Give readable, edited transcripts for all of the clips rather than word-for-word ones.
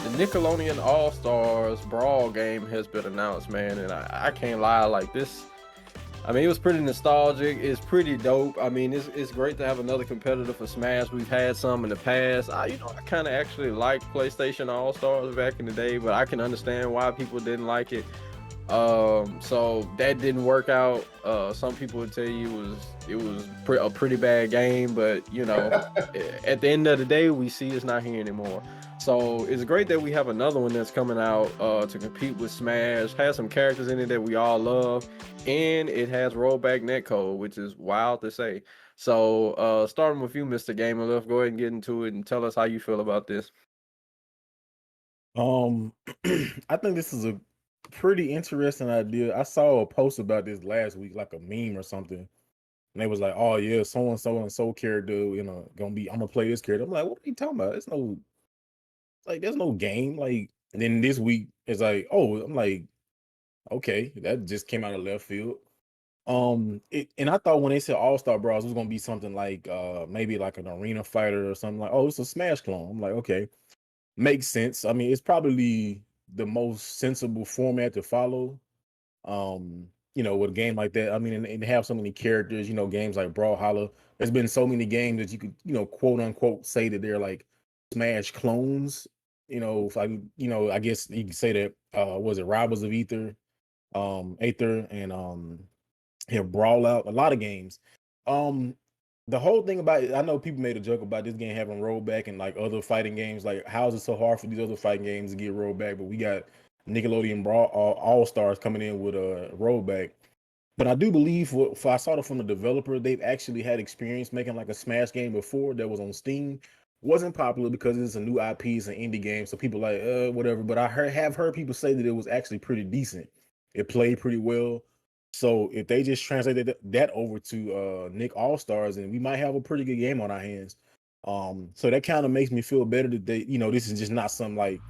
The Nickelodeon All Stars Brawl game has been announced, man, and I can't lie, like this. I mean, it was pretty nostalgic. It's pretty dope. I mean, it's great to have another competitor for Smash. We've had some in the past. I kind of actually liked PlayStation All Stars back in the day, but I can understand why people didn't like it. So that didn't work out. Some people would tell you it was a pretty bad game, but at the end of the day, we see it's not here anymore. So it's great that we have another one that's coming out to compete with Smash. Has some characters in it that we all love, and it has rollback netcode, which is wild to say. So starting with you, Mr. Gamer, let's go ahead and get into it and tell us how you feel about this. Um, I think this is a pretty interesting idea. I saw a post about this last week, like a meme or something, and they was like, "Oh yeah, so and so character, gonna be. I'm gonna play this character." I'm like, "What are you talking about? There's no game." Like, and then this week it's like, "Oh," I'm like, "Okay, that just came out of left field." And I thought when they said All Star Bros, it was gonna be something like, maybe like an arena fighter or something like, "Oh, it's a Smash clone." I'm like, "Okay." Makes sense. I mean, it's probably the most sensible format to follow. With a game like that. I mean, and have so many characters, games like Brawlhalla. There's been so many games that you could, quote unquote, say that they're like Smash clones. If I guess you could say that was it Rivals of Aether and Brawl Out, a lot of games. Um, the whole thing about it, I know people made a joke about this game having rollback and like other fighting games. Like, how is it so hard for these other fighting games to get rollback? But we got Nickelodeon Brawl All Stars coming in with a rollback. But I do believe, I saw it from the developer, they've actually had experience making like a Smash game before that was on Steam. Wasn't popular because it's a new IP, it's an indie game, so people like whatever. But I have heard people say that it was actually pretty decent. It played pretty well. So if they just translated that over to Nick All Stars, and we might have a pretty good game on our hands. So that kind of makes me feel better that they, this is just not some like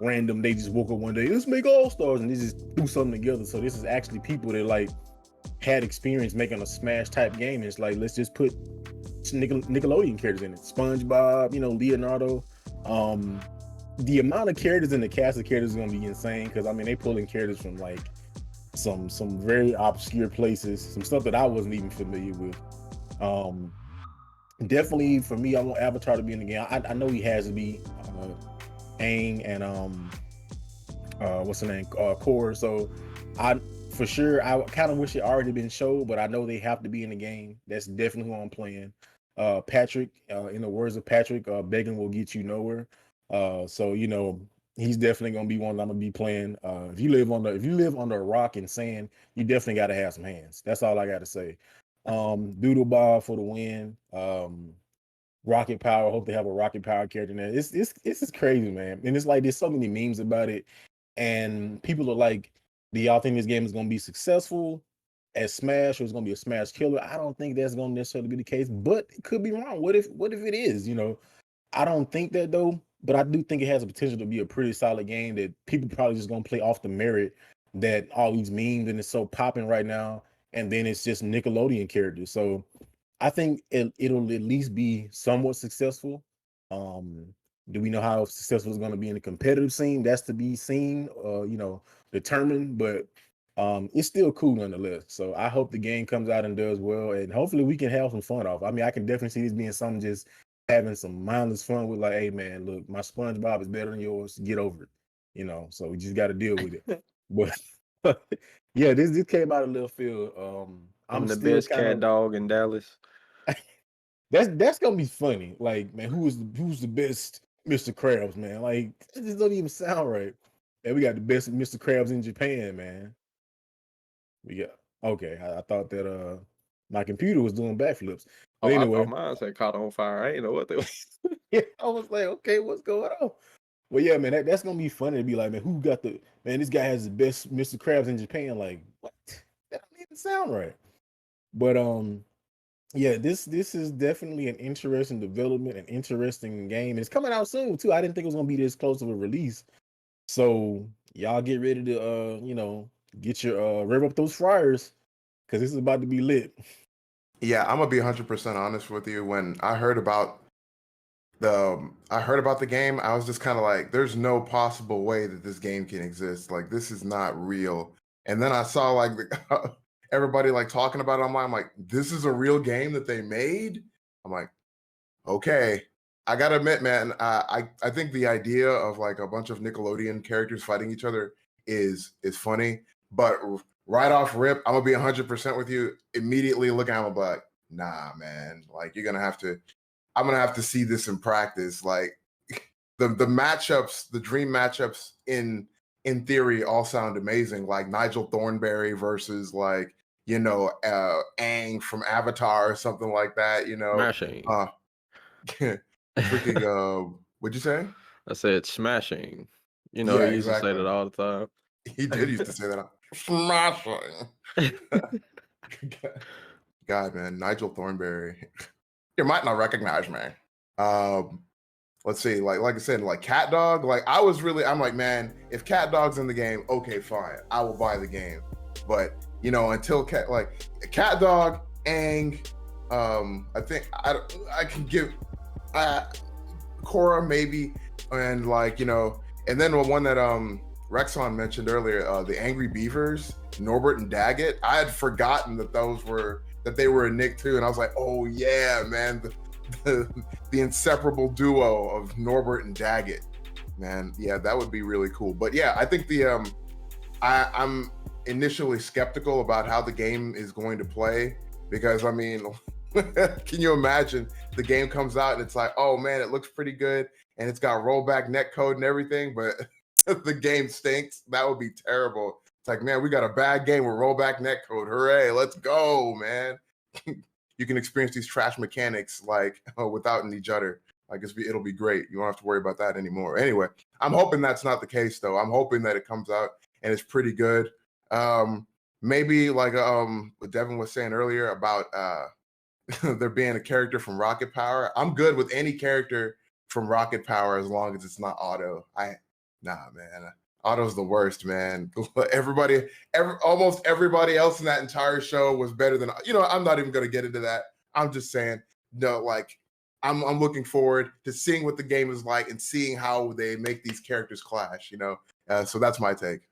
random. They just woke up one day, let's make All Stars, and they just do something together. So this is actually people that like had experience making a Smash type game. It's like, let's just put Nickelodeon characters in it. SpongeBob, Leonardo. The amount of characters in the cast of characters is gonna be insane because I mean they pulling characters from like some very obscure places, some stuff that I wasn't even familiar with. Um, Definitely for me, I want Avatar to be in the game. I know he has to be Aang and what's the name, Core. So I for sure I kind of wish it already been showed, but I know they have to be in the game. That's definitely who I'm playing. Patrick, in the words of Patrick, begging will get you nowhere. So he's definitely gonna be one that I'm gonna be playing. If you live under a rock and sand, you definitely got to have some hands. That's all I got to say. Doodle Bob for the win. Rocket Power. Hope they have a Rocket Power character in there. It's just crazy, man. And it's like there's so many memes about it, and people are like, "Do y'all think this game is gonna be successful as Smash, or it's gonna be a Smash killer?" I don't think that's gonna necessarily be the case, but it could be wrong. What if it is? I don't think that though, but I do think it has the potential to be a pretty solid game that people probably just gonna play off the merit that all these memes and it's so popping right now, and then it's just Nickelodeon characters. So I think it'll at least be somewhat successful. Um, do we know how successful it's going to be in the competitive scene? That's to be seen, determined. But it's still cool nonetheless. So I hope the game comes out and does well, and hopefully we can have some fun off. I mean, I can definitely see this being something just having some mindless fun with, like, hey man, look, my SpongeBob is better than yours. Get over it. So we just got to deal with it. But yeah, this came out of left field. I'm I'm the still best kind cat of dog in Dallas. that's gonna be funny. Like, man, who's the best Mr. Krabs, man? Like, it just don't even sound right. Man, we got the best Mr. Krabs in Japan, man. We got okay. I thought that my computer was doing backflips. But Oh, I thought anyway, mine had caught on fire. I ain't know what they was. yeah, I was like, okay, what's going on? Well, yeah, man, that's gonna be funny to be like, man, who got the man? This guy has the best Mr. Krabs in Japan. Like, what? That don't even sound right. But yeah, this is definitely an interesting development, an interesting game. And it's coming out soon too. I didn't think it was gonna be this close of a release. So y'all get ready to get your rev up those fryers because this is about to be lit. Yeah, I'm gonna be 100% honest with you. When I heard about I heard about the game. I was just kind of like, there's no possible way that this game can exist. Like, this is not real. And then I saw like everybody like talking about it online. I'm like, this is a real game that they made. I'm like, okay. I gotta admit, man, I think the idea of like a bunch of Nickelodeon characters fighting each other is funny. But right off rip, I'm gonna be 100% with you. Immediately look at him and be like, nah, man. Like, you're gonna have to. I'm gonna have to see this in practice. Like the matchups, the dream matchups in theory all sound amazing. Like Nigel Thornberry versus like Aang from Avatar or something like that. Smashing. Freaking what'd you say? I said smashing. You know, Yeah, he used to say exactly. that all the time. He did used to say that. Smashing. God, man, Nigel Thornberry. You might not recognize me. Let's see, like I said, like Cat Dog. Like I'm like, man, if Cat Dog's in the game, okay, fine, I will buy the game. But until Cat Dog, Aang, I think I can give Korra maybe, and and then one that Rexon mentioned earlier, the Angry Beavers, Norbert and Daggett. I had forgotten that they were a Nick too, and I was like, oh yeah, man, the inseparable duo of Norbert and Daggett, man. Yeah, that would be really cool. But yeah, I think I'm initially skeptical about how the game is going to play, because I mean, can you imagine the game comes out and it's like, oh man, it looks pretty good and it's got rollback netcode and everything, but the game stinks? That would be terrible. It's like, man, we got a bad game with rollback netcode. Hooray, let's go, man. You can experience these trash mechanics without any judder. It'll be great. You don't have to worry about that anymore. Anyway, I'm hoping that's not the case though. I'm hoping that it comes out and it's pretty good. Maybe what Devin was saying earlier about there being a character from Rocket Power. I'm good with any character from Rocket Power as long as it's not Otto. Nah, man. Otto's the worst, man. Almost everybody else in that entire show was better than, I'm not even going to get into that. I'm just saying, no, I'm looking forward to seeing what the game is like and seeing how they make these characters clash, so that's my take.